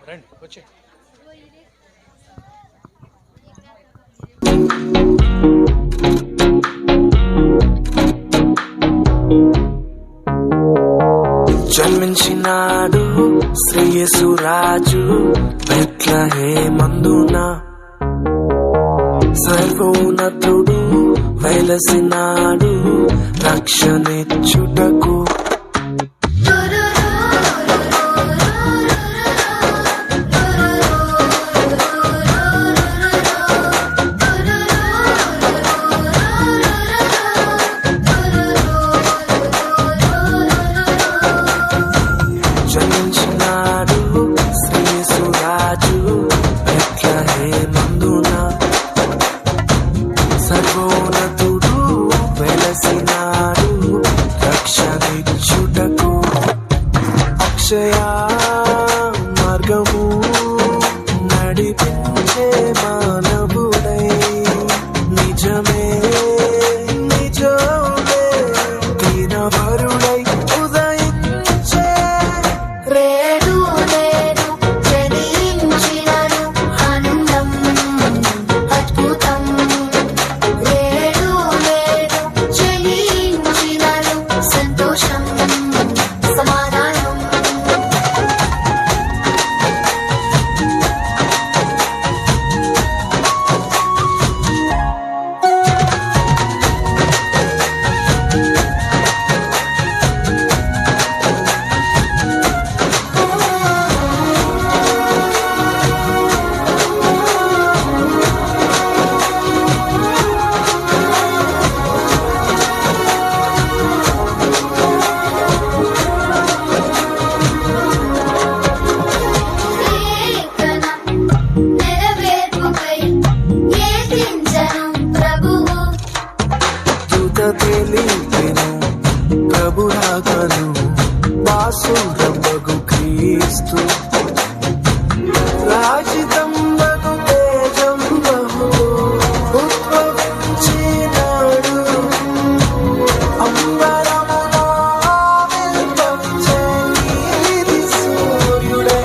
రండి వచ్చే జన్మించినాడు శ్రేయసురాజు బెత్లెహేమందున సర్వోన్నతుడు వెలసినాడు రక్షణిచ్చుటకు జన్మించినాడు శ్రేయసురాజు బెత్లెహేమందున సర్వోన్నతుడు వెలసినాడు రక్షణిచ్చుటకు అక్షయ మార్గము నడిపించే మానవుడై నిజమే నిజమే దీనవరుడై ఉదయించే రేడు నేను జనించినను ఆనందం అద్భుతం రేడు నేను జనించినను సంతోషం సమాధానం నెరవేర్పుకై కీర్తించను ప్రభువు దూత తెలిపెను ప్రభురాగను బాసురమ్మగు క్రీస్తు రాజితంబగు తేజంబగు ఉద్భవించినాడు అంబరములో ఆవిర్భవించే నీతి సూర్యుడై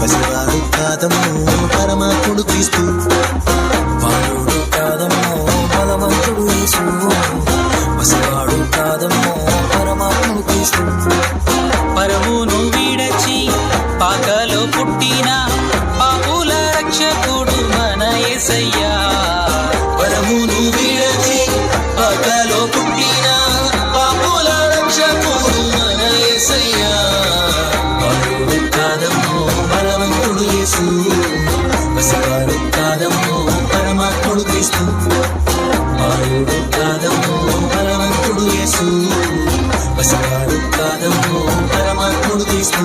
పసివాడు కాదమ్మో పరమాత్ముడు క్రీస్తు, బాలుడు కాదమ్మో బలవంతుడు యేసు, పసివాడు కాదమ్మో పరమాత్ముడు క్రీస్తు. పరమును విడచి పాకలో పుట్టిన పాపుల రక్షకుడు మన యేసయ్యా. పరమును విడచి పాకలో పుట్టిన పాపుల రక్షకుడు మన యేసయ్యా. బాలుడు కాదమ్మో బలవంతుడు యేసు, పసివాడు కాదమ్మో పరమాత్ముడు క్రీస్తు, బాలుడు కాదమ్మో బలవంతుడు యేసు, పసివాడు కాదమ్మో పరమాత్ముడు క్రీస్తు.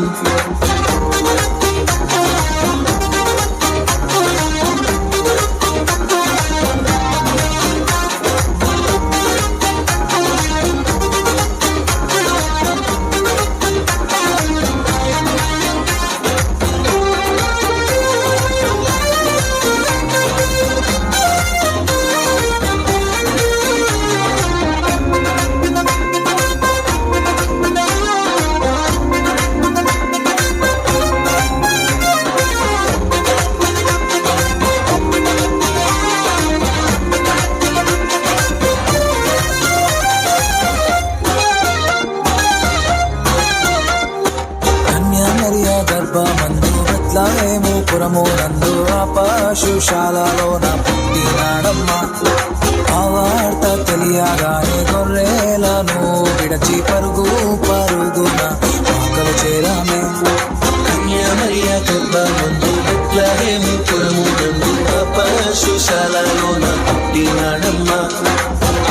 గర్భమందు బెత్లెహేము పురము నందు ఆ పశుశాలలోన పుట్టినాడమ్మ. ఆ వార్త తెలియగానే గొర్రెలను విడచి పరుగు పరుగున పాకలు చేరామే. కన్యామరియా గర్భమందు బెత్లెహేము పురము నందు ఆ పశుశాలలోన పుట్టినాడమ్మ.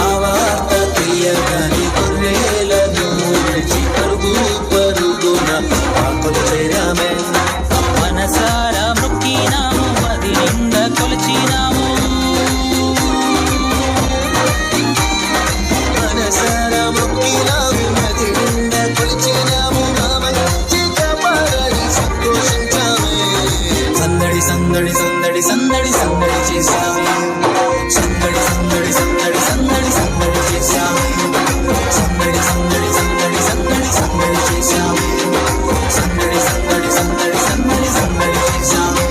ఆ వార్త తెలియగానే గొర్రెలను విడచి పరుగు పరుగున పాకలు చేరామే. మనసారా మొక్కినాము, మది నిండా కొలిచినాము, మనసారా మొక్కినాము, మది నిండా కొలిచినాము, నా మంచి కాపాడని సంతోషించామే. సందడి సందడి సందడి సందడి సందడి చేశామే, సందడి సందడి సందడి సందడి సందడి చేశామే, సందడి సందడి సందడి సందడి సందడి చేశామే, సందడి సందడి సందడి సందడి సందడి చేశామే.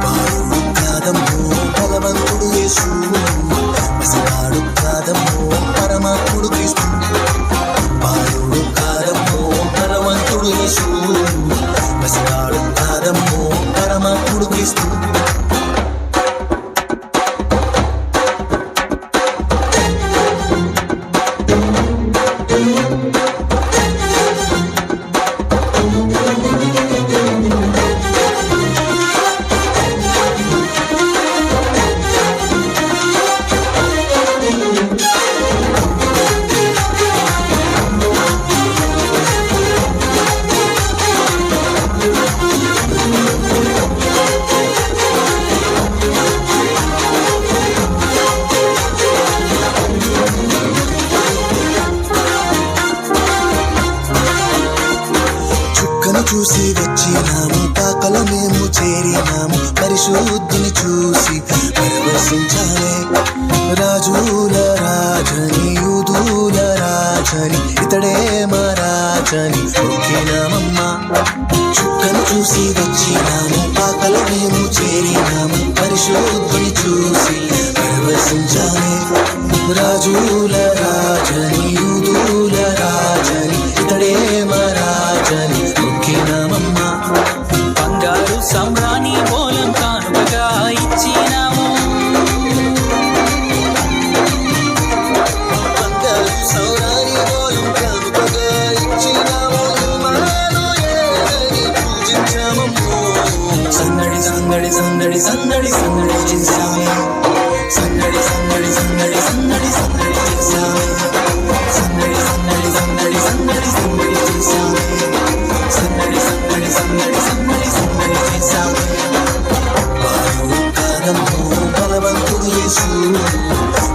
బాలుడు కాదమ్మో భగవంతుడు యేసు, పసివాడు కాదమ్మో పరమాత్ముడు క్రీస్తు, బాలుడు కాదమ్మో భగవంతుడు యేసు, పసివాడు కాదమ్మో పరమాత్ముడు క్రీస్తు. చుక్కను చూసి వచ్చినాము, పాకలో మేము చేరినాము, పరిశుద్ధిని చూసి పరవశించాలే. రాజుల రాజని యూదుల రాజని ఇతడే మా రాజని మొక్కినామమ్మా. చుక్కను చూసి వచ్చినాము, పాకలో మేము చేరినాము, పరిశుద్ధిని చూసి పరవశించాలే. రాజుల రాజని యూదుల రాజని ఇతడే మా రాజని మొక్కినామమ్మా. బంగారు సమ్రాణి మూలం కానుకగా ఇచ్చినాము, బంగారు సౌరాని మూలం కానుకగా ఇచ్చినాము, ఇమ్మానుయేలని పూజించామమ్మో. సందడి సందడి సందడి సందడి సందడి చేశామే, సందడి సందడి సందడి సందడి సందడి చేశామే, సందడి సందడి సందడి సందడి సందడి చేశామే, సందడి సందడి సందడి సందడి సందడి చేశామే. బాలుడు కాదమ్మో బలవంతుడు యేసు,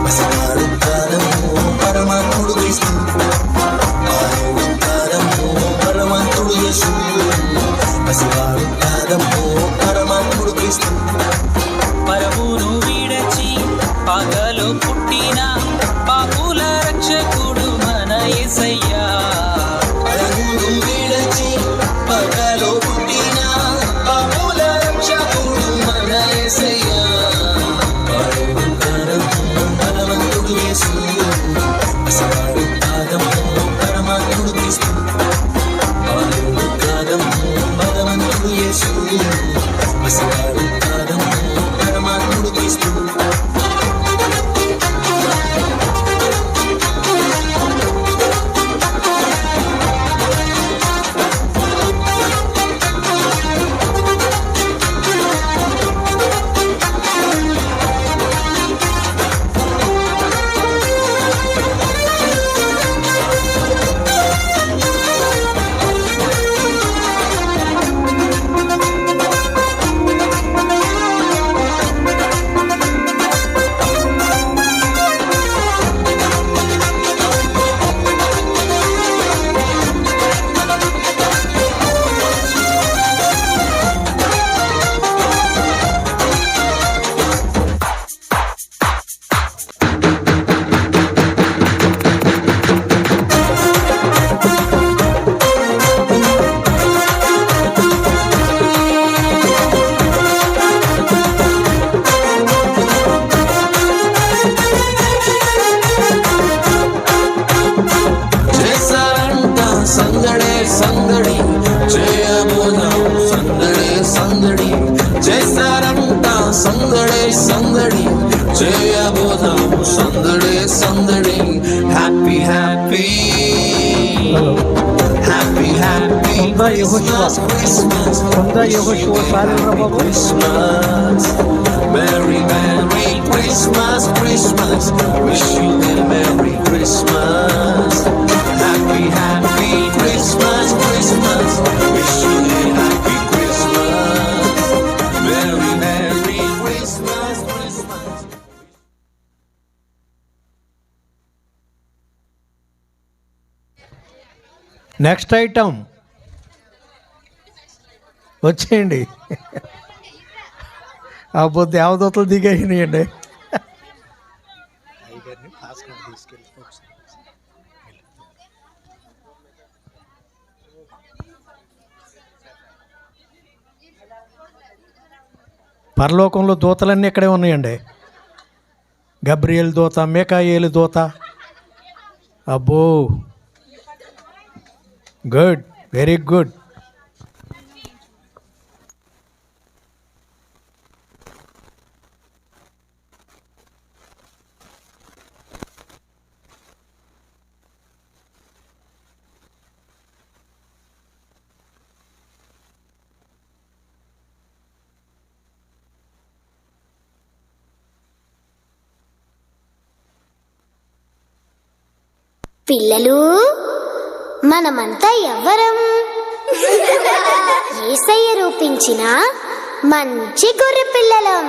పసివాడు కాదమ్మో పరమాత్ముడు క్రీస్తు, బాలుడు కాదమ్మో బలవంతుడు యేసు, పసివాడు కాదమ్మో పరమాత్ముడు క్రీస్తు. పరమును విడచి పాకలో పుట్టిన పాపుల రక్షకుడు మన యేసయ్యా. పరమును విడచి పాకలో పుట్టిన మసకాడు కాదమ్మో పరమాత్ముడు క్రీస్తు. చేశారంట సందడే సందడి చేయబోదాం సందడే సందడి. చేశారంట సందడే సందడి చేయబోదాం సందడే సందడి. Happy happy happy happy Christmas Christmas. Merry Merry Christmas Christmas. Wish you a Merry Christmas. Happy Happy Christmas Christmas. Wish you a Happy Christmas. Merry Merry Christmas Christmas. Next item వచ్చేయండి. అబ్బో దేవదూతలు దిగేసినాయండి. పరలోకంలో దూతలన్నీ ఇక్కడే ఉన్నాయండి. గబ్రియల్ దూత, మికాయేలు దూత. అబ్బో good, very good. పిల్లలు, మనమంతా ఎవ్వరం? యేసయ్య రూపించిన మంచి గొర్రె పిల్లలం.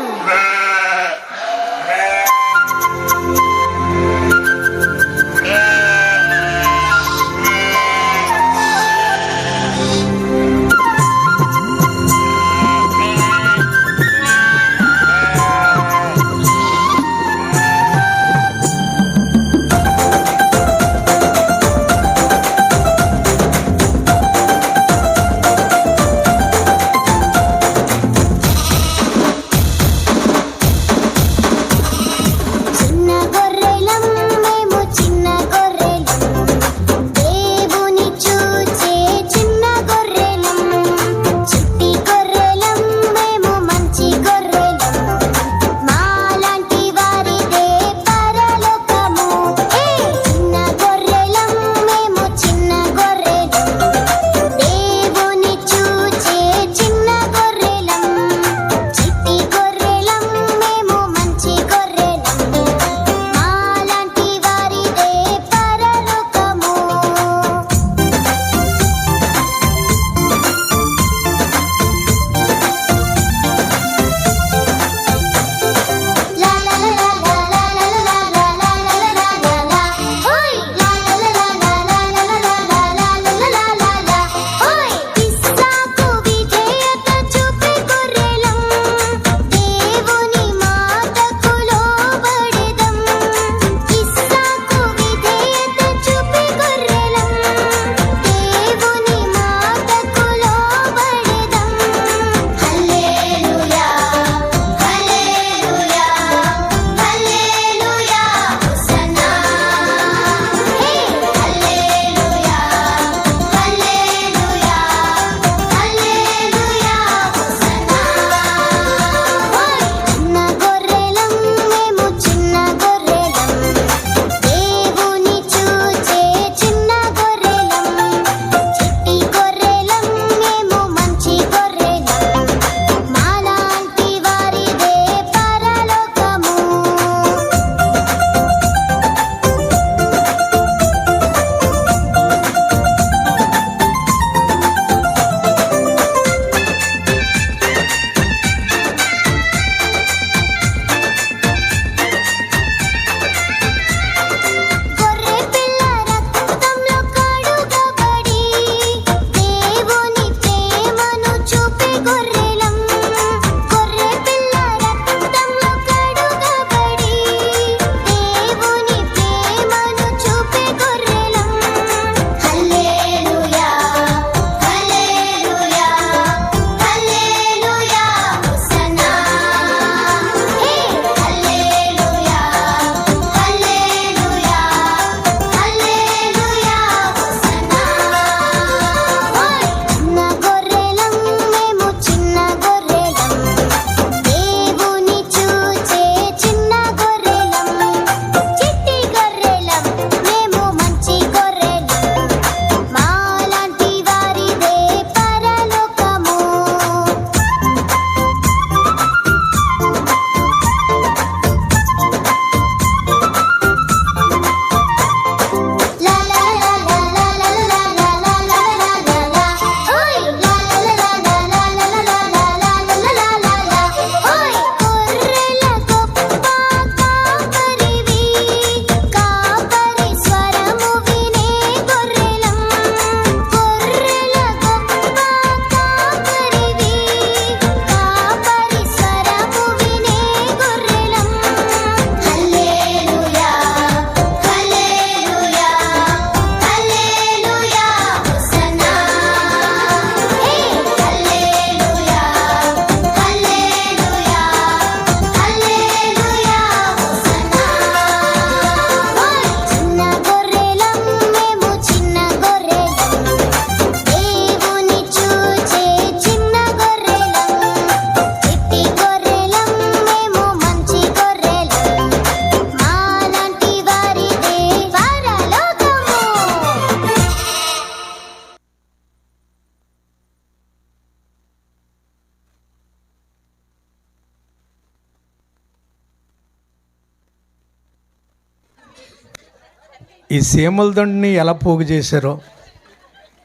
ఈ సీమల దండుని ఎలా పోగు చేశారో,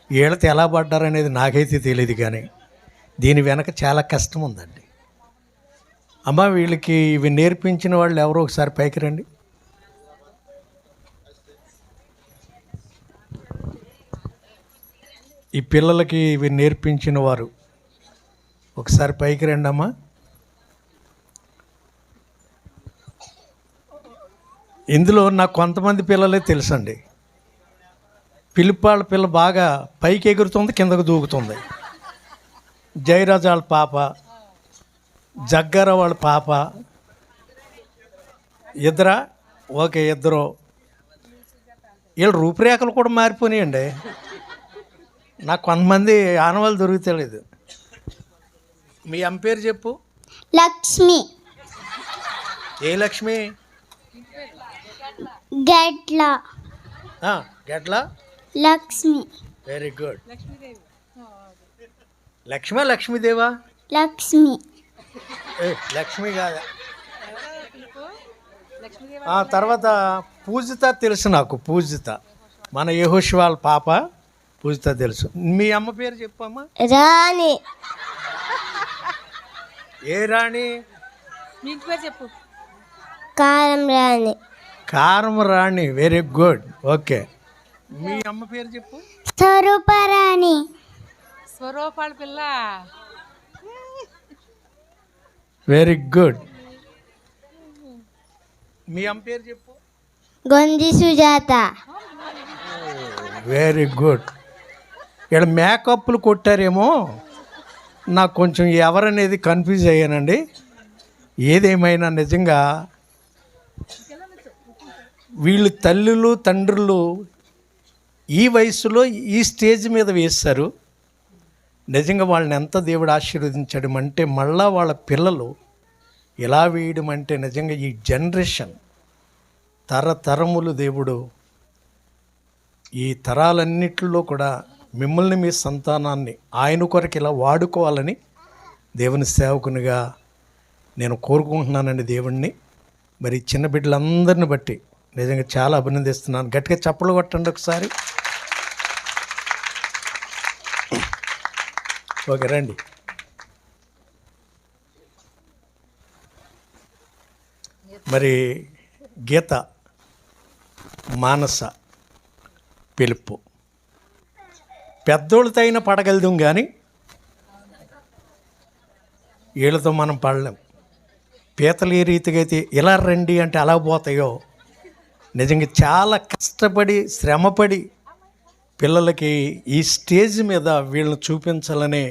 వీళ్ళతో ఎలా పడ్డారనేది నాకైతే తెలియదు, కానీ దీని వెనక చాలా కష్టం ఉందండి. అమ్మ, వీళ్ళకి ఇవి నేర్పించిన వాళ్ళు ఎవరో ఒకసారి పైకి రండి. ఈ పిల్లలకి ఇవి నేర్పించిన వారు ఒకసారి పైకి రండి అమ్మా. ఇందులో నాకు కొంతమంది పిల్లలే తెలుసండి. పిలిపాళ్ళ పిల్ల బాగా పైకి ఎగురుతుంది, కిందకు దూకుతుంది. జయరాజు వాళ్ళ పాప, జగ్గార వాళ్ళ పాప, ఇద్దరా? ఓకే, ఇద్దరు. వీళ్ళ రూపురేఖలు కూడా మారిపోయినాయండి. నాకు కొంతమంది ఆనవాళ్ళు దొరుకుతలేదు. మీ అమ్మ పేరు చెప్పు. లక్ష్మి. ఏ లక్ష్మి? గెట్ల. గెట్ల లక్ష్మి. Very good. లక్ష్మా, లక్ష్మీదేవా? లక్ష్మి. లక్ష్మి కాదా? తర్వాత పూజిత తెలుసు నాకు. పూజిత మన యెహోషువ వాళ్ళ పాప పూజిత తెలుసు. మీ అమ్మ పేరు చెప్పమ్మా. రాణి. ఏ రాణి? మీ ఇంటి పేరు చెప్పు. Karam Rani. Karam Rani. Very good. Okay, మీ అమ్మ పేరు చెప్పు. స్వరూపరాణి. స్వరూపాల పిల్ల. Very good. మీ అమ్మ పేరు చెప్పు. గొంజి సుజాత. Very good. ఇక్కడ మేకప్లు కొట్టారేమో, నాకు కొంచెం ఎవరనేది కన్ఫ్యూజ్ అయ్యానండి. ఏదేమైనా నిజంగా వీళ్ళు తల్లులు తండ్రులు ఈ వయసులో ఈ స్టేజ్ మీద వేస్తారు. నిజంగా వాళ్ళని ఎంత దేవుడు ఆశీర్వదించడం అంటే, మళ్ళా వాళ్ళ పిల్లలు ఇలా వేయడం అంటే నిజంగా ఈ జనరేషన్ తరతరములు దేవుడు ఈ తరాలన్నిటిలో కూడా మిమ్మల్ని, మీ సంతానాన్ని ఆయన కొరకు ఇలా వాడుకోవాలని దేవుని సేవకునిగా నేను కోరుకుంటున్నానండి దేవుణ్ణి. మరి చిన్న బిడ్డలందరిని బట్టి నిజంగా చాలా అభినందిస్తున్నాను. గట్టిగా చప్పలు కొట్టండి ఒకసారి. ఓకే, రండి. మరి గీత, మానస, పిలుపు పెద్దోళ్ళతో అయినా పడగలుదాం, కానీ వీళ్ళతో మనం పడలేం. పీతలు ఏ రీతిగా అయితే ఇలా రండి అంటే అలా పోతాయో, నిజంగా చాలా కష్టపడి శ్రమపడి పిల్లలకి ఈ స్టేజ్ మీద వీళ్ళని చూపించాలనే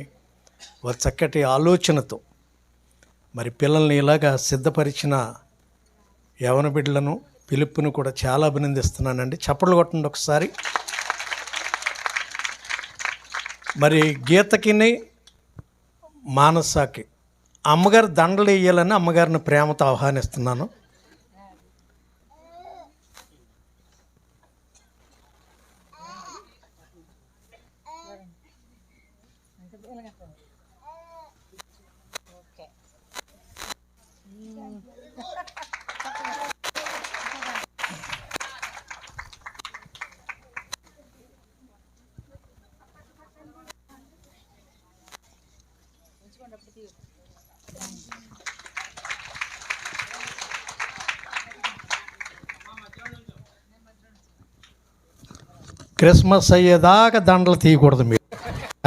ఒక చక్కటి ఆలోచనతో మరి పిల్లల్ని ఇలాగా సిద్ధపరిచిన యవన బిడ్డలను, పిలుపును కూడా చాలా అభినందిస్తున్నానండి. చప్పట్లు కొట్టండి ఒకసారి. మరి గీతకి, మానసాకి అమ్మగారు దండలు వేయాలని అమ్మగారిని ప్రేమతో ఆహ్వానిస్తున్నాను. క్రిస్మస్ అయ్యేదాకా దండలు తీయకూడదు మీరు.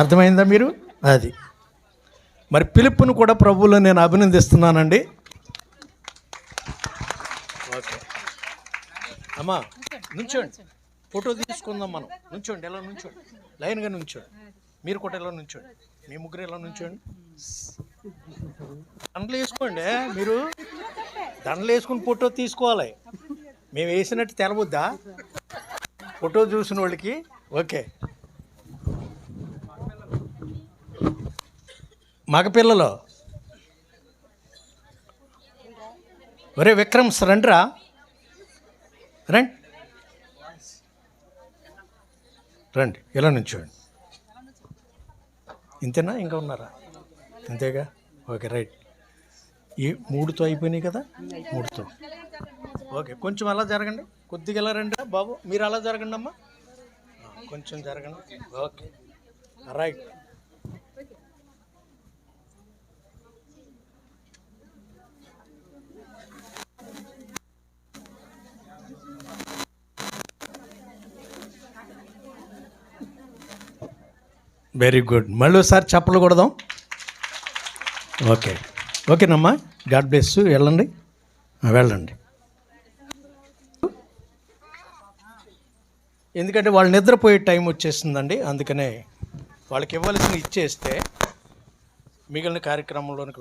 అర్థమైందా మీరు? అది మరి పిలుపును కూడా ప్రభువులో నేను అభినందిస్తున్నానండి. ఓకే అమ్మా, నుంచోండి, ఫోటో తీసుకుందాం మనం. నుంచోండి, ఎలా నుంచోండి, లైన్గా నుంచోండి. మీరు కూడా ఎలా నుంచోండి, మీ ముగ్గురు ఎలా నుంచోండి. దండలు వేసుకోండి. మీరు దండలు వేసుకుని ఫోటో తీసుకోవాలి. మేము వేసినట్టు తెలవద్దా ఫోటో చూసిన వాళ్ళకి? ఓకే, మగపిల్లలు ఒరే విక్రమ్ రండిరా, రండి రండి, ఇలా నుంచోండి. ఇంతేనా, ఇంకా ఉన్నారా? ఇంతేగా, ఓకే రైట్. ఈ 3తో అయిపోయినాయి కదా, 3తో ఓకే, కొంచెం అలా జరగండి, కొద్దిగా ఎలా రండి బాబు, మీరు అలా జరగండి అమ్మా, కొంచెం జరగండి. Okay, right. Very good. మళ్ళీ ఒకసారి చప్పలు కొడదాం. ఓకే, ఓకేనమ్మా, గాడ్ బ్లెస్ యూ. వెళ్ళండి, వెళ్ళండి. ఎందుకంటే వాళ్ళు నిద్రపోయే టైం వచ్చేసిందండి, అందుకనే వాళ్ళకి ఇవ్వాల్సిన ఇచ్చేస్తే మిగిలిన కార్యక్రమంలోనికి